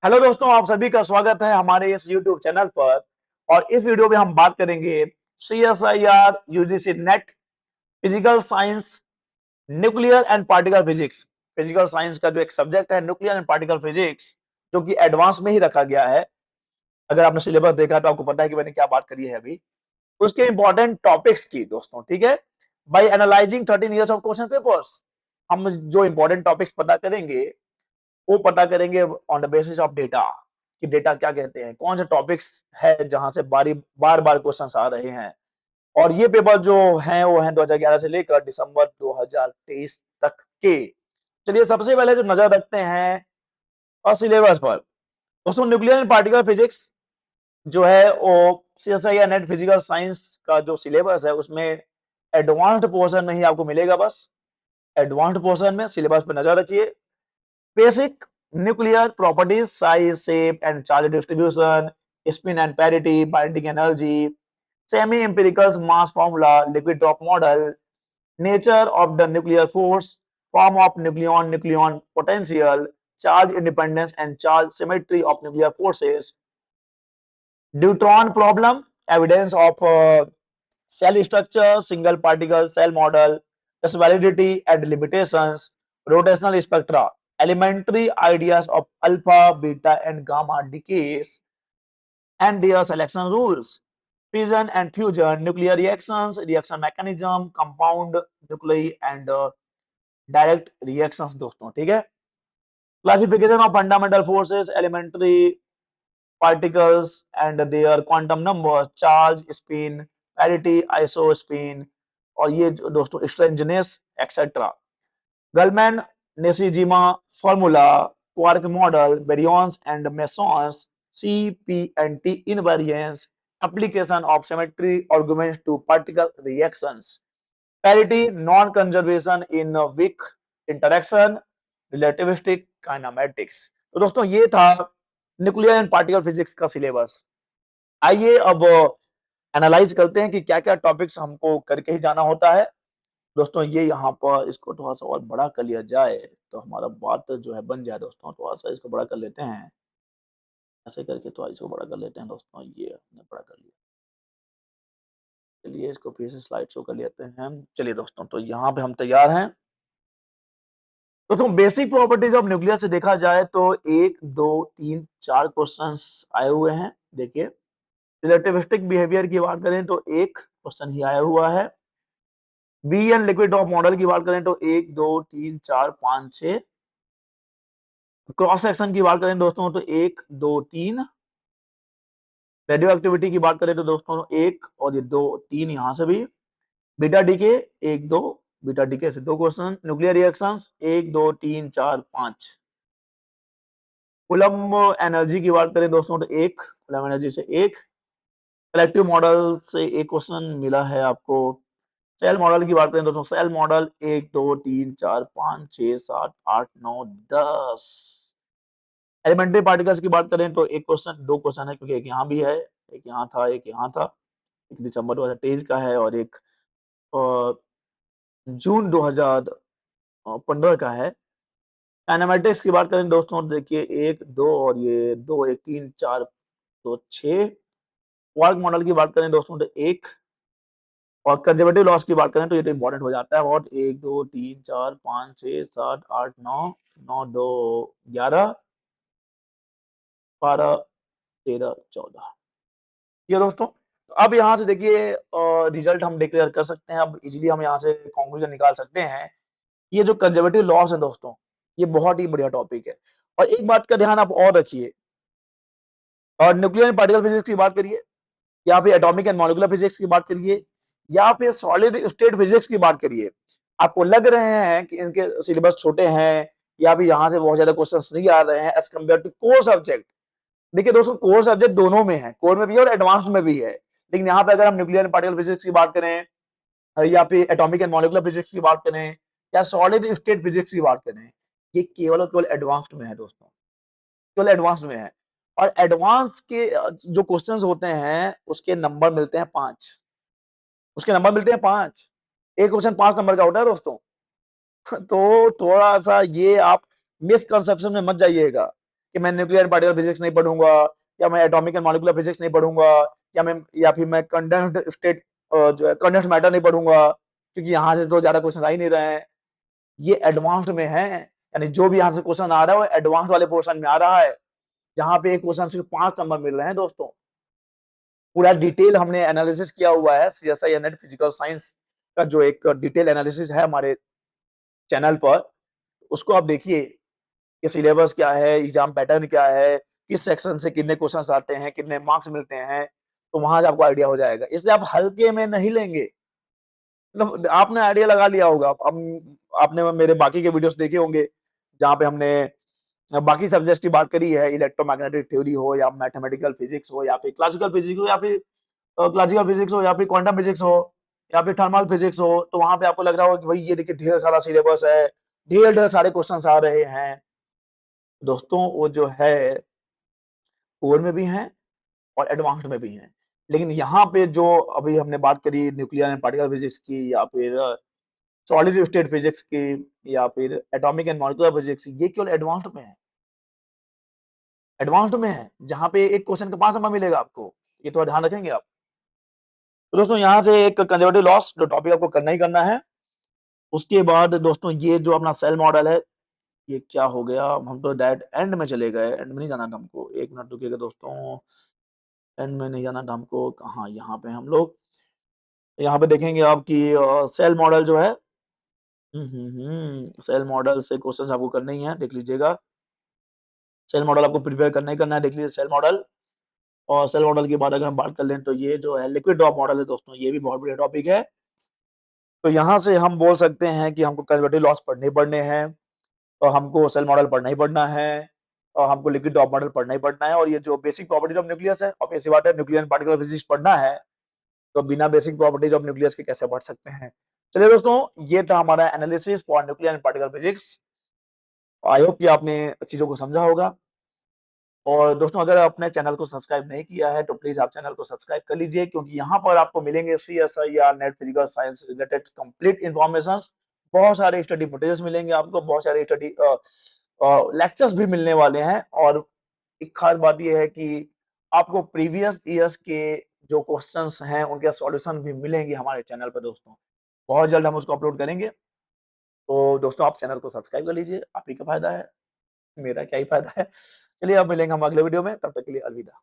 Hello दोस्तों, आप सभी का स्वागत है हमारे इस YouTube चैनल पर। और इस वीडियो में हम बात करेंगे CSIR UGC net physical science nuclear and particle physics. Physical science का जो एक सब्जेक्ट है न्यूक्लियर एंड पार्टिकल फिजिक्स, जो कि एडवांस में ही रखा गया है। अगर आपने सिलेबस देखा तो आपको पता है कि मैंने क्या बात करी है अभी उसके इंपॉर्टेंट टॉपिक्स की दोस्तों। ठीक है, by analysing 13 years of question papers हम जो इंपॉर्टेंट टॉपिक्स पता करेंगे वो पता करेंगे on the basis of data कि डेटा क्या कहते हैं, कौन से टॉपिक्स है जहां से बार बार क्वेश्चन आ रहे हैं। और ये पेपर जो है वो है 2011 से लेकर दिसंबर 2023 तक के। चलिए सबसे पहले जो नजर रखते हैं और सिलेबस पर दोस्तों, न्यूक्लियर एंड पार्टिकल फिजिक्स जो है वो CSIR नेट फिजिकल साइंस का जो सिलेबस है उसमें एडवांस्ड पोर्शन में ही आपको मिलेगा। बस एडवांस्ड पोर्शन में सिलेबस पर नजर रखिए। Basic nuclear properties, size, shape and charge distribution, spin and parity, binding energy, semi-empirical mass formula, liquid drop model, nature of the nuclear force, form of nucleon potential, charge independence and charge symmetry of nuclear forces, neutron problem, evidence of cell structure, single particle cell model, its validity and limitations, rotational spectra, elementary ideas of alpha, beta, and gamma decays, and their selection rules, fission and fusion, nuclear reactions, reaction mechanism, compound nuclei, and direct reactions दोस्तों। ठीक है, classification of fundamental forces, elementary particles and their quantum numbers, charge, spin, parity, isospin, और ये दोस्तों strangeness etcetera. Gell Mann Nishijima formula, quark model, baryons and mesons, CP&T invariance, application of symmetry arguments to particle reactions, parity, non-conservation in weak interaction, relativistic kinematics। तो दोस्तों ये था nuclear and particle physics का syllabus. आइए अब analyse करते हैं कि क्या क्या टॉपिक्स हमको करके ही जाना होता है। दोस्तों ये यहाँ पर इसको थोड़ा सा और बड़ा कर लिया जाए तो हमारा बात जो है बन जाए दोस्तों। थोड़ा सा इसको बड़ा कर लेते हैं, ऐसे करके थोड़ा इसको बड़ा कर लेते हैं दोस्तों। ये हमने बड़ा कर लिया। चलिए इसको फिर से स्लाइड शो कर लेते हैं। चलिए दोस्तों, तो यहाँ पे हम तैयार हैं। दोस्तों बेसिक प्रॉपर्टीज ऑफ न्यूक्लियस से देखा जाए तो 1 2 3 4 क्वेश्चंस आए हुए हैं। देखिए, रिलेटिविस्टिक बिहेवियर की बात करें तो एक क्वेश्चन ही आया हुआ है। B N liquid of model की बात करें तो 1 2 3 4 5 6। क्रॉस सेक्शन की बात करें दोस्तों तो 1 2 3। रेडियो एक्टिविटी की बात करें तो दोस्तों एक और ये 2 3 यहां से भी। बीटा डीके 1 2, बीटा डीके से 2 question. Nuclear reactions 1 2 3 4 5। Coulomb energy की बात करें दोस्तों तो एक कूलम्ब एनर्जी से एक। कलेक्टिव मॉडल से एक क्वेश्चन मिला है आपको। सेल मॉडल की बात करें दोस्तों, सेल मॉडल 1 2 3 4 5 6 7 8 9 10। एलिमेंट्री पार्टिकल्स की बात करें तो एक क्वेश्चन, 2 क्वेश्चन है क्योंकि एक यहाँ भी है, एक यहाँ था, एक यहाँ था। एक दिसंबर 2023 का है और एक जून 2015 का है। काइनेमेटिक्स की बात करें दोस्तों, देखिए 1 2 और ये 2 1 3 4 2 6। क्वार्क मॉडल की बात करें दोस्तों तो एक। और कंजर्वेटिव लॉस की बात करें तो ये तो इंपॉर्टेंट हो जाता है बहुत। 1 2 3 4 5 6 7 8 9 9 2 11 12 13 14। ये दोस्तों, तो अब यहाँ से देखिए रिजल्ट हम डिक्लेयर कर सकते हैं। अब इजीली हम यहाँ से कंक्लूजन निकाल सकते हैं। ये जो कंजर्वेटिव लॉस है दोस्तों, ये बहुत ही बढ़िया टॉपिक है। और एक बात का ध्यान आप और रखिए, और न्यूक्लियर एंड पार्टिकल फिजिक्स की बात करिए या फिर एटॉमिक एंड मॉलिक्यूलर फिजिक्स की बात करिए या फिर सॉलिड स्टेट फिजिक्स की बात करिए, आपको लग रहे हैं कि इनके सिलेबस छोटे हैं या भी यहाँ से बहुत ज्यादा क्वेश्चंस नहीं आ रहे हैं as compare to core subject. देखिए दोस्तों, कोर सब्जेक्ट दोनों में है, कोर में भी है और एडवांस में भी है। लेकिन यहाँ पे अगर हम न्यूक्लियर एंड पार्टिकल फिजिक्स की बात करें या फिर एटॉमिक एंड मॉलिक्यूलर फिजिक्स की बात करें या सॉलिड स्टेट फिजिक्स की बात करें, ये केवल और केवल एडवांस्ड में है दोस्तों, केवल एडवांस में है। और एडवांस के जो क्वेश्चंस होते हैं उसके नंबर मिलते हैं 5। उसके नंबर मिलते हैं 5। एक क्वेश्चन 5 नंबर का होता है दोस्तों। तो थोड़ा सा ये आप मिसकंसेप्शन में मत जाइएगा कि मैं न्यूक्लियर एंड पार्टिकल फिजिक्स नहीं पढ़ूंगा, या मैं एटॉमिक एंड मॉलिक्यूलर फिजिक्स नहीं पढ़ूंगा, या फिर मैं कंडेंस्ड स्टेट जो है कंडेंस्ड मैटर नहीं पढ़ूंगा, क्योंकि यहाँ से तो ज्यादा क्वेश्चन आ ही नहीं रहे हैं। ये एडवांस्ड में है, यानी जो भी यहाँ से क्वेश्चन आ रहा है वो एडवांस वाले पोर्शन में आ रहा है, जहां पे एक क्वेश्चन सिर्फ 5 नंबर मिल रहे हैं दोस्तों। पूरा डिटेल हमने एनालिसिस किया हुआ है, सीएसआई नेट फिजिकल साइंस का जो एक डिटेल एनालिसिस है हमारे चैनल पर, उसको आप देखिए कि सिलेबस क्या है, एग्जाम पैटर्न क्या है, किस सेक्शन से कितने क्वेश्चंस आते हैं, कितने मार्क्स मिलते हैं, तो वहां से आपको आइडिया हो जाएगा। इसलिए आप हल्के में नहीं लेंगे। मतलब आपने आइडिया लगा लिया होगा, अब आपने मेरे बाकी के वीडियोस देखे होंगे जहां पे हमने बाकी सब्जेक्ट्स की बात करी है, इलेक्ट्रोमैग्नेटिक थ्योरी हो या मैथमेटिकल फिजिक्स हो या फिर क्लासिकल फिजिक्स हो या फिर क्लासिकल फिजिक्स हो या फिर क्वांटम फिजिक्स हो या फिर थर्मल फिजिक्स हो, तो वहां पे आपको लग रहा होगा कि भाई ये देखिए ढेर सारा सिलेबस है, ढेर ढेर सारे क्वेश्चंस आ रहे हैं। दोस्तों वो जो है कोर में भी हैं और एडवांस्ड में भी हैं, लेकिन यहाँ पे जो अभी हमने बात करी न्यूक्लियर एंड पार्टिकल फिजिक्स की, या फिर सॉलिड स्टेट फिजिक्स की, या फिर एटॉमिक एंड मॉलिक्यूलर फिजिक्स, ये केवल एडवांस्ड में है। एडवांस्ड में है जहां पे एक क्वेश्चन का 5 नंबर मिलेगा आपको, ये तो ध्यान रखेंगे आप। तो दोस्तों यहाँ से एक कंजर्वेटिव लॉस जो टॉपिक आपको करना ही करना है। उसके बाद दोस्तों ये जो अपना सेल मॉडल है, ये क्या हो गया, हम तो डायरेक्ट एंड में चले गए, एंड में नहीं जाना था हमको, एक मिनट रुकिएगा दोस्तों, एंड में नहीं जाना था हमको, कहाँ यहाँ पे हम लोग यहाँ पे देखेंगे आपकी सेल मॉडल जो है, सेल मॉडल से क्वेश्चन आपको करने ही है, देख लीजिएगा। सेल मॉडल आपको प्रिपेयर करना ही करना है, देख लीजिए सेल मॉडल। और सेल मॉडल के बाद अगर हम बात कर लें तो ये जो है लिक्विड ड्रॉप मॉडल है दोस्तों, ये भी बहुत बढ़िया टॉपिक है। तो यहाँ से हम बोल सकते हैं कि हमको कंजर्वेटिव लॉस पढ़ने ही पढ़ने हैं, और हमको सेल मॉडल पढ़ना ही पढ़ना है, और हमको लिक्विड ड्रॉप मॉडल पढ़ना ही पढ़ना है, और ये जो बेसिक प्रॉपर्टीज ऑफ न्यूक्लियस है, ऑब्वियस सी बात है न्यूक्लियर पार्टिकल फिजिक्स पढ़ना है, तो बिना बेसिक प्रॉपर्टीज ऑफ न्यूक्लियस के कैसे पढ़ सकते हैं। चलिए दोस्तों, ये था हमारा analysis for nuclear and particle physics. I hope कि आपने चीजों को समझा होगा। और दोस्तों अगर आपने चैनल को सब्सक्राइब नहीं किया है तो प्लीज आप चैनल को सब्सक्राइब कर लीजिए, क्योंकि यहाँ पर आपको मिलेंगे CSIR net physical science related complete information, बहुत सारे स्टडी मटेरियल्स मिलेंगे आपको, बहुत सारे स्टडी लेक्चर्स भी मिलने वाले हैं। और एक खास बात यह है कि आपको प्रीवियस ईयर्स के जो क्वेश्चंस हैं उनके सॉल्यूशन भी मिलेंगे हमारे चैनल पर दोस्तों, बहुत जल्द हम उसको अपलोड करेंगे। तो दोस्तों आप चैनल को सब्सक्राइब कर लीजिए, आप ही का फायदा है, मेरा क्या ही फायदा है। चलिए अब मिलेंगे हम अगले वीडियो में, तब तक के लिए अलविदा।